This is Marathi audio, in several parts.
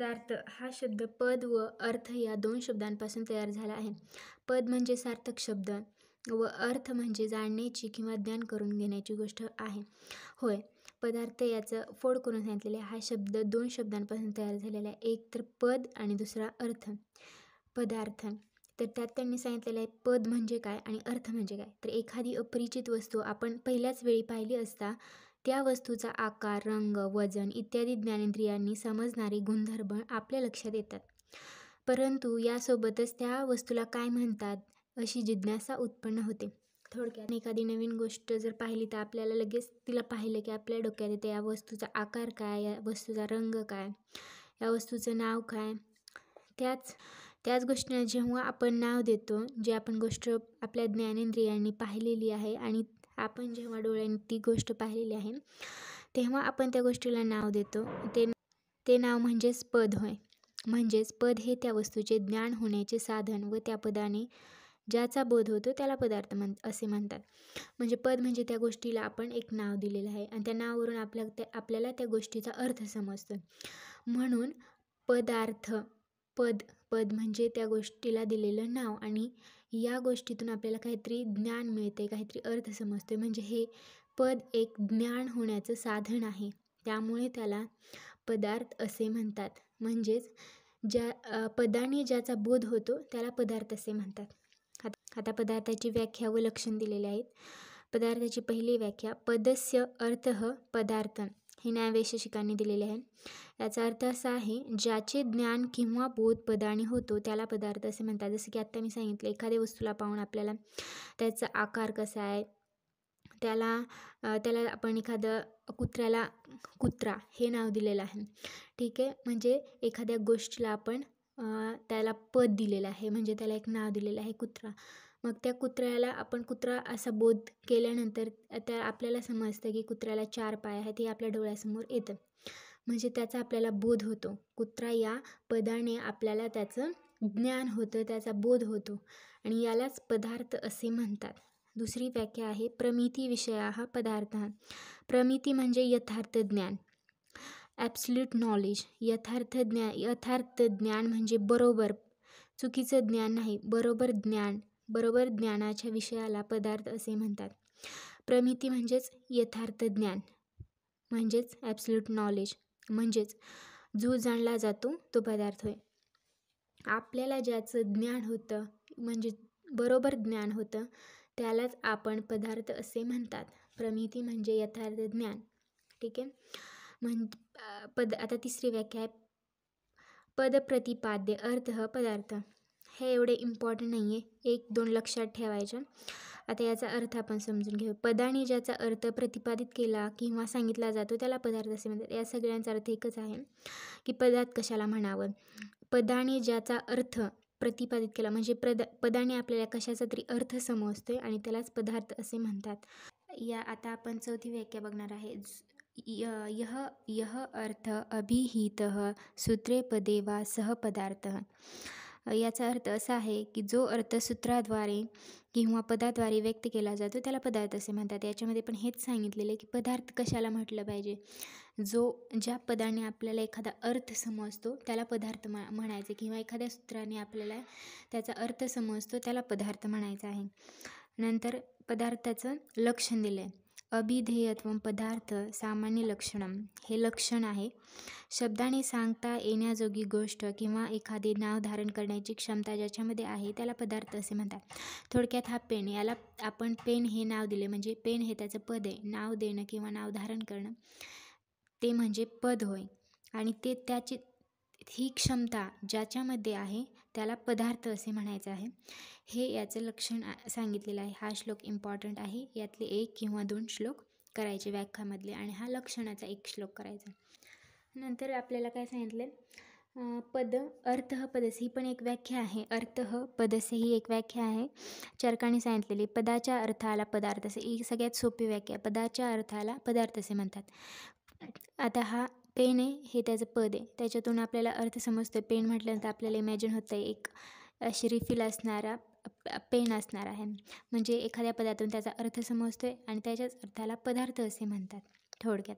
पदार्थ हा शब्द पद व अर्थ या दोन शब्दांपासून तयार झाला आहे. पद म्हणजे सार्थक शब्द व अर्थ म्हणजे जाणण्याची किंवा ज्ञान करून घेण्याची गोष्ट आहे. होय, पदार्थ याचं फोड करून सांगितलेले हा शब्द दोन शब्दांपासून तयार झालेला आहे. एक तर पद आणि दुसरा अर्थ. पदार्थ तर त्यात त्यांनी सांगितलेलं आहे पद म्हणजे काय आणि अर्थ म्हणजे काय. तर एखादी अपरिचित वस्तू आपण पहिल्याच वेळी पाहिली असता त्या वस्तूचा आकार, रंग, वजन इत्यादी ज्ञानेंद्रियांनी समजणारे गुणधर्म आपल्या लक्षात येतात. परंतु यासोबतच त्या वस्तूला काय म्हणतात अशी जिज्ञासा उत्पन्न होते. थोडक्यात एखादी नवीन गोष्ट जर पाहिली तर आपल्याला लगेच तिला पाहिलं की आपल्या डोक्यात येते या वस्तूचा आकार काय, या वस्तूचा रंग काय, या वस्तूचं नाव काय. त्याच गोष्टींना जेव्हा आपण नाव देतो, जे आपण गोष्ट आपल्या ज्ञानेंद्रियांनी पाहिलेली आहे आणि आपण जेव्हा डोळ्यांनी ती गोष्ट पाहिलेली आहे तेव्हा आपण त्या गोष्टीला नाव देतो. ते नाव म्हणजेच पद होय. म्हणजेच पद हे त्या वस्तूचे ज्ञान होण्याचे साधन व त्या पदाने ज्याचा बोध होतो त्याला पदार्थ असे म्हणतात. म्हणजे पद म्हणजे त्या गोष्टीला आपण एक नाव दिलेलं आहे आणि त्या नावावरून आपल्याला त्या गोष्टीचा अर्थ समजतो. म्हणून पदार्थ पद म्हणजे त्या गोष्टीला दिलेलं नाव आणि या गोष्टीतून आपल्याला काहीतरी ज्ञान मिळते, काहीतरी अर्थ समजतो. म्हणजे हे पद एक ज्ञान होण्याचं साधन आहे, त्यामुळे त्याला पदार्थ असे म्हणतात. म्हणजेच ज्या पदाने ज्याचा बोध होतो त्याला पदार्थ असे म्हणतात. आता पदार्थाची व्याख्या व लक्षण दिलेले आहेत. पदार्थाची पहिली व्याख्या पदस्य अर्थः पदार्थ हे न्यायवैशेषिकांनी दिलेले आहे. याचा अर्थ असा आहे ज्याचे ज्ञान किंवा बोध पदाने होतो त्याला पदार्थ असे म्हणतात. जसं की आत्ता मी सांगितलं एखाद्या वस्तूला पाहून आपल्याला त्याचा आकार कसा आहे, त्याला आपण एखादं कुत्र्याला कुत्रा हे नाव दिलेलं आहे. ठीक आहे, म्हणजे एखाद्या गोष्टीला आपण त्याला पद दिलेलं आहे, म्हणजे त्याला एक नाव दिलेलं आहे कुत्रा. मग त्या कुत्र्याला आपण कुत्रा असा बोध केल्यानंतर त्या आपल्याला समजतं की कुत्र्याला 4 पाय आहेत हे आपल्या डोळ्यासमोर येतं. म्हणजे त्याचा आपल्याला बोध होतो. कुत्रा या पदाने आपल्याला त्याचं ज्ञान होतं, त्याचा बोध होतो आणि यालाच पदार्थ असे म्हणतात. दुसरी व्याख्या आहे प्रमिती विषयाः पदार्थः. प्रमिती म्हणजे यथार्थ ज्ञान, ॲब्सोल्यूट नॉलेज. यथार्थ ज्ञान म्हणजे बरोबर, चुकीचं ज्ञान नाही, बरोबर ज्ञानाच्या विषयाला पदार्थ असे म्हणतात. प्रमिती म्हणजेच यथार्थ ज्ञान, म्हणजेच ॲब्सोल्यूट नॉलेज, म्हणजेच जो जाणला जातो तो पदार्थ होय. आपल्याला ज्याचं ज्ञान होतं म्हणजे बरोबर ज्ञान होतं त्यालाच आपण पदार्थ असे म्हणतात. प्रमिती म्हणजे यथार्थ ज्ञान. ठीक आहे. आता तिसरी व्याख्या आहे पदप्रतिपाद्य अर्थः पदार्थ. हे एवढे इम्पॉर्टंट नाही आहे, 1-2 लक्षात ठेवायचं. आता याचा अर्थ आपण समजून घेऊ. पदाने ज्याचा अर्थ प्रतिपादित केला किंवा सांगितला जातो त्याला पदार्थ असे म्हणतात. या सगळ्यांचा अर्थ एकच आहे की पदार्थ कशाला म्हणावं. पदाने ज्याचा अर्थ प्रतिपादित केला म्हणजे पदाने आपल्याला कशाचा तरी अर्थ समजतोय आणि त्यालाच पदार्थ असे म्हणतात. आता आपण चौथी व्याख्या बघणार आहे. यह अर्थ अभिहितः सूत्रे पदे वा सह पदार्थः. याचा अर्थ असा आहे की जो अर्थ सूत्राद्वारे किंवा पदाद्वारे व्यक्त केला जातो त्याला पदार्थ असे म्हणतात. याच्यामध्ये पण हेच सांगितलेलं आहे की पदार्थ कशाला म्हटलं पाहिजे. ज्या पदाने आपल्याला एखादा अर्थ समजतो त्याला पदार्थ म्हणायचे किंवा एखाद्या सूत्राने आपल्याला त्याचा अर्थ समजतो त्याला पदार्थ म्हणायचा आहे. नंतर पदार्थाचं लक्षण दिलं आहे. अभिधेयत्वं पदार्थ सामान्य लक्षणम. हे लक्षण आहे. शब्दाने सांगता येण्याजोगी गोष्ट किंवा एखादे नाव धारण करण्याची क्षमता ज्याच्यामध्ये आहे त्याला पदार्थ असे म्हणतात. थोडक्यात हा पेन, याला आपण पेन हे नाव दिले म्हणजे पेन हे त्याचं पद आहे. नाव देणं किंवा नाव धारण करणं ते म्हणजे पद होय आणि त्याची ही क्षमता ज्याच्यामध्ये आहे त्याला पदार्थ असे म्हणायचं आहे. हे याचं लक्षण सांगितलेलं आहे. हा श्लोक इम्पॉर्टंट आहे. यातले 1 किंवा 2 श्लोक करायचे व्याख्यामधले आणि हा लक्षणाचा 1 श्लोक करायचा. नंतर आपल्याला काय सांगितलं पद अर्थः पदस्य ही पण एक व्याख्या आहे. अर्थः पदस्य ही एक व्याख्या आहे चरकाने सांगितलेली. पदाच्या अर्थाला पदार्थ असे, ही सगळ्यात सोपी व्याख्या. पदाच्या अर्थाला पदार्थ असे म्हणतात. आता हा पेन आहे हे त्याचं पद आहे, त्याच्यातून आपल्याला अर्थ समजतो. पेन म्हटल्यानंतर आपल्याला इमॅजिन होतं एक अशी रिफिल असणारा पेन असणार आहे. म्हणजे एखाद्या पदातून त्याचा अर्थ समजतोय आणि त्याच्याच अर्थाला पदार्थ असे म्हणतात थोडक्यात.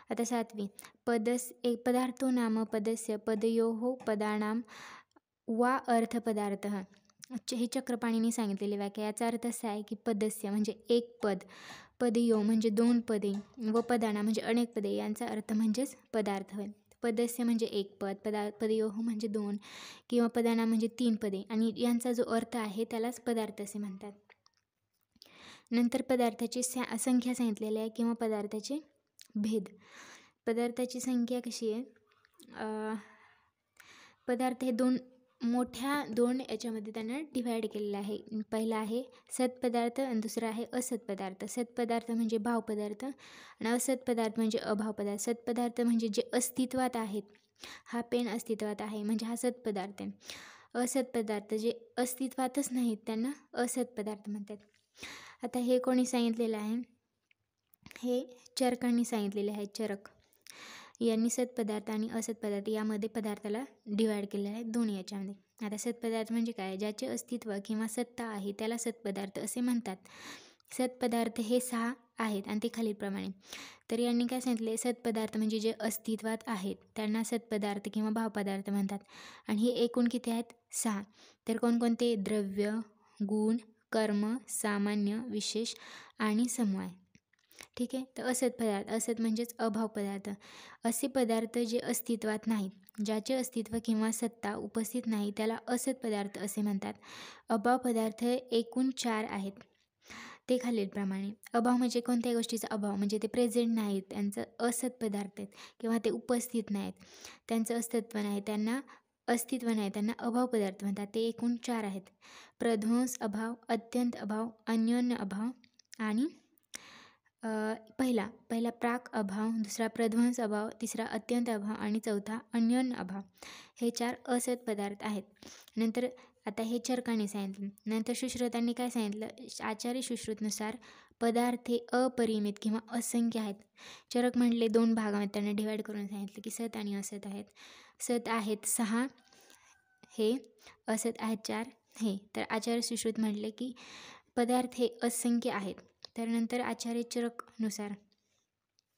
आता 7वी, एक पदार्थो नाम पदस्य पदयोः पदानां वा अर्थपदार्थः. हे चक्रपाणीने सांगितलेली व्याख्या. याचा अर्थ असा आहे की पदस्य म्हणजे एक पद, पदयो म्हणजे 2 पदे व पदाना म्हणजे अनेक पदे, यांचा अर्थ म्हणजेच पदार्थ होय. पदस्य म्हणजे एक पद, पदयोः म्हणजे 2 किंवा पदाना म्हणजे 3 पदे आणि यांचा जो अर्थ आहे त्यालाच पदार्थ असे म्हणतात. नंतर पदार्थाची संख्या सांगितलेली आहे किंवा पदार्थाचे भेद. पदार्थाची संख्या कशी आहे, पदार्थ हे दोन याच्यामध्ये त्यांना डिवाईड केलेलं आहे. पहिला आहे सत्पदार्थ आणि दुसरा आहे असत्पदार्थ. सत्पदार्थ म्हणजे भावपदार्थ आणि असत्पदार्थ म्हणजे अभावपदार्थ. सत्पदार्थ म्हणजे जे अस्तित्वात आहेत, हा पेन अस्तित्वात आहे म्हणजे हा सत्पदार्थ आहे. असत्पदार्थ जे अस्तित्वातच नाहीत त्यांना असत्पदार्थ म्हणतात. आता हे कोणी सांगितलेलं आहे, हे चरकांनी सांगितलेले आहे. चरक यांनी सत्पदार्थ आणि असत्पदार्थ यामध्ये पदार्थाला डिवाईड केलेलं आहे, दोन्ही याच्यामध्ये. आता सत्पदार्थ म्हणजे काय, ज्याचे अस्तित्व किंवा सत्ता आहे त्याला सत्पदार्थ असे म्हणतात. सत्पदार्थ हे 6 आहेत आणि ते खालीलप्रमाणे. तर यांनी काय सांगितले, सत्पदार्थ म्हणजे जे अस्तित्वात आहेत त्यांना सत्पदार्थ किंवा भावपदार्थ म्हणतात. आणि हे एकूण किती आहेत, 6. तर कोणकोणते, द्रव्य, गुण, कर्म, सामान्य, विशेष आणि समवाय. ठीक आहे. तर असत म्हणजेच अभाव पदार्थ. असे पदार्थ जे अस्तित्वात नाहीत, ज्याचे अस्तित्व किंवा सत्ता उपस्थित नाही त्याला असत पदार्थ असे म्हणतात. अभाव पदार्थ एकूण 4 आहेत, ते खालीलप्रमाणे. अभाव म्हणजे कोणत्याही गोष्टीचा अभाव, म्हणजे ते प्रेझेंट नाहीत, त्यांचं असत पदार्थ आहेत किंवा ते उपस्थित नाहीत, त्यांचं अस्तित्व नाही, त्यांना अभाव पदार्थ म्हणतात. ते एकूण 4 आहेत. प्रध्वंस अभाव, अत्यंत अभाव, अन्योन्य अभाव आणि पहिला प्राक अभाव, दुसरा प्रध्वंस अभाव, तिसरा अत्यंत अभाव आणि चौथा अन्योन्य अभाव. हे 4 असत पदार्थ आहेत. नंतर आता हे चरकाने सांगितलं. नंतर सुश्रुतांनी काय सांगितलं, आचार्य सुश्रुतनुसार पदार्थ हे अपरिमित किंवा असंख्य आहेत. चरक म्हटले 2 भागामध्ये त्यांना डिवाईड करून सांगितलं की सत आणि असत आहेत. सत आहेत 6 हे, असत आहेत 4 हे. तर आचार्य सुश्रुत म्हटले की पदार्थ हे असंख्य आहेत. तर नंतर आचार्य चरकनुसार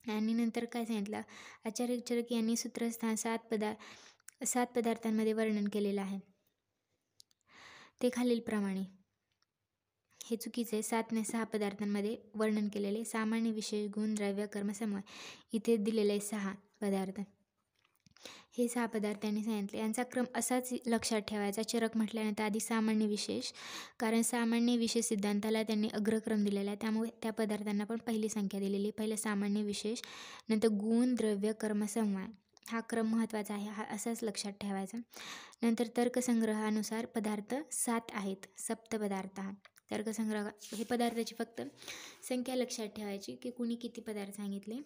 आणि नंतर काय सांगितलं, आचार्य चरक यांनी सूत्रस्थान 7 पदार्थांमध्ये वर्णन केलेलं आहे, ते खालीलप्रमाणे. हे चुकीचे आहे. 7 ने 6 पदार्थांमध्ये वर्णन केलेले सामान्य, विशेष, गुण, द्रव्य, कर्म, समवाय. इथे दिलेले 6 पदार्थ. हे 6 पदार्थ त्यांनी सांगितले. यांचा क्रम असाच लक्षात ठेवायचा. चरक म्हटल्यानंतर आधी सामान्य विशेष, कारण सामान्य विशेष सिद्धांताला त्यांनी अग्रक्रम दिलेला आहे, त्यामुळे त्या पदार्थांना पण पहिली संख्या दिलेली. पहिले सामान्य विशेष, नंतर गुण, द्रव्य, कर्म, समवाय. हा क्रम महत्त्वाचा आहे, हा असाच लक्षात ठेवायचा. नंतर तर्कसंग्रहानुसार पदार्थ 7 आहेत, सप्तपदार्थ. तर्कसंग्रह हे पदार्थाची फक्त संख्या लक्षात ठेवायची की कुणी किती पदार्थ सांगितले.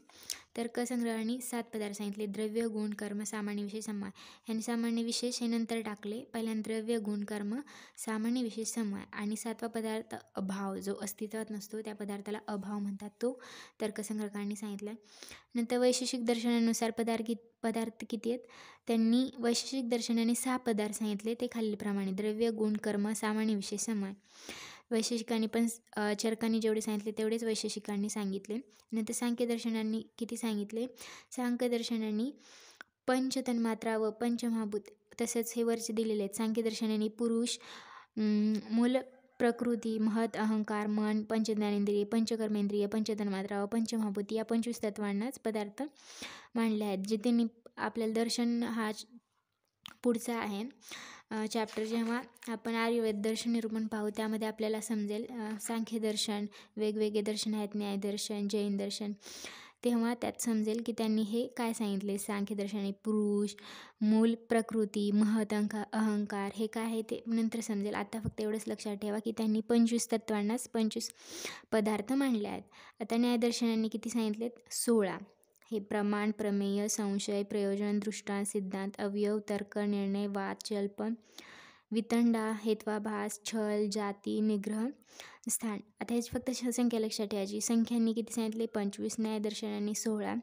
तर्कसंग्रहाने 7 पदार्थ सांगितले, द्रव्य, गुण, कर्म, सामान्य, विशेष, समवाय. ह्यांनी सामान्य विशेष हे नंतर टाकले. पहिल्यांदा द्रव्य, गुण, कर्म, सामान्य, विशेष, समवाय आणि 7वा पदार्थ अभाव, जो अस्तित्वात नसतो त्या पदार्थाला अभाव म्हणतात, तो तर्कसंग्रहाने सांगितला. नंतर वैशेषिक दर्शनानुसार पदार्थ किती आहेत, त्यांनी वैशेषिक दर्शनाने 6 पदार्थ सांगितले, ते खालीलप्रमाणे. द्रव्य, गुण, कर्म, सामान्य, विशेष, समवाय. वैशेषिकांनी पण चरकांनी जेवढे सांगितले तेवढेच वैशेषिकांनी सांगितले. नंतर सांख्यदर्शनांनी किती सांगितले, सांख्यदर्शनांनी पंचतन्मात्रा व पंचमहाभूत, तसेच हे वरचे दिलेले आहेत. सांख्यदर्शनांनी पुरुष, मूल प्रकृती, महत, अहंकार, मन, पंचज्ञानेंद्रिय, पंचकर्मेंद्रिय, पंचतन्मात्रा व पंचमहाभूती या 25 तत्वांनाच पदार्थ मानले आहेत. जे त्यांनी आपल्याला दर्शन हा पुढचा आहे चॅप्टर. जेव्हा आपण आयुर्वेद दर्शन निरूपण पाहू त्यामध्ये आपल्याला समजेल सांख्यदर्शन, वेगवेगळे दर्शन आहेत, न्यायदर्शन, जैन दर्शन, तेव्हा त्यात समजेल की त्यांनी हे काय सांगितले. सांख्यदर्शनाने पुरुष, मूल प्रकृती, महत, अहंकार हे काय आहे ते नंतर समजेल. आता फक्त एवढंच लक्षात ठेवा की त्यांनी 25 तत्वांनाच 25 पदार्थ मांडले आहेत. आता न्यायदर्शनांनी किती सांगितलेत, 16. हे प्रमाण, प्रमेय, संशय, प्रयोजन, दृष्टांत, सिद्धांत, अवयव, तर्क, निर्णय, वाद, जल्प, वितंडा, हेत्वाभास, छल, जाती, निग्रह, स्थान. आता ह्याची फक्त संख्या लक्षात ठेवायची. संख्यांनी किती सांगितले, 25. न्यायदर्शनांनी 16.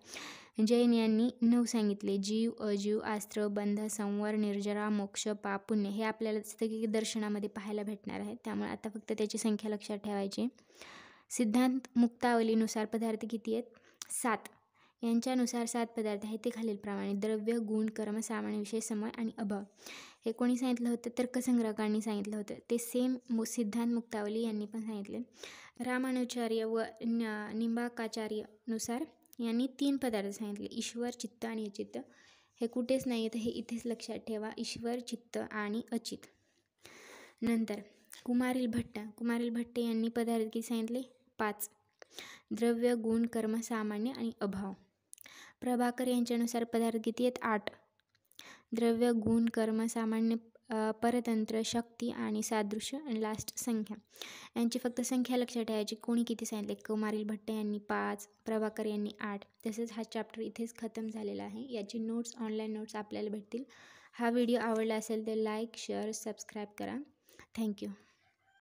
जैन यांनी 9 सांगितले. जीव, अजीव, आस्त्र, बंध, संवर, निर्जरा, मोक्ष, पाप, पुण्य हे आपल्याला स्थगित दर्शनामध्ये पाहायला भेटणार आहे, त्यामुळे आता फक्त त्याची संख्या लक्षात ठेवायची. सिद्धांत मुक्तावलीनुसार पदार्थ किती आहेत, 7. यांच्यानुसार 7 पदार्थ आहेत ते खालीलप्रमाणे: द्रव्य, गुण, कर्म, सामान्य, विषय, समय आणि अभाव. हे कोणी सांगितलं होतं? तर्कसंग्रहकांनी सांगितलं होतं. ते सेम सिद्धांत मुक्तावली यांनी पण सांगितले. रामानुजाचार्य व निंबार्काचार्यनुसार यांनी 3 पदार्थ सांगितले: ईश्वर, चित्त आणि अचित्त. हे कुठेच नाही तर हे इथेच लक्षात ठेवा: ईश्वर, चित्त आणि अचित. नंतर कुमारिल भट्ट यांनी पदार्थ किती सांगितले? 5: द्रव्य, गुण, कर्म, सामान्य आणि अभाव. प्रभाकर यांच्यानुसार पदार्थ किती आहेत? 8: द्रव्य, गुण, कर्म, सामान्य, परतंत्र, शक्ती आणि सादृश्य आणि लास्ट संख्या. यांची फक्त संख्या लक्षात ठेवायची. कोणी किती सांगितले? कुमारिल भट्ट यांनी 5, प्रभाकर यांनी 8. तसेच हा चॅप्टर इथेच खतम झालेला आहे. याची नोट्स, ऑनलाईन नोट्स आपल्याला भेटतील. हा व्हिडिओ आवडला असेल तर लाईक, शेअर, सबस्क्राईब करा. थँक्यू.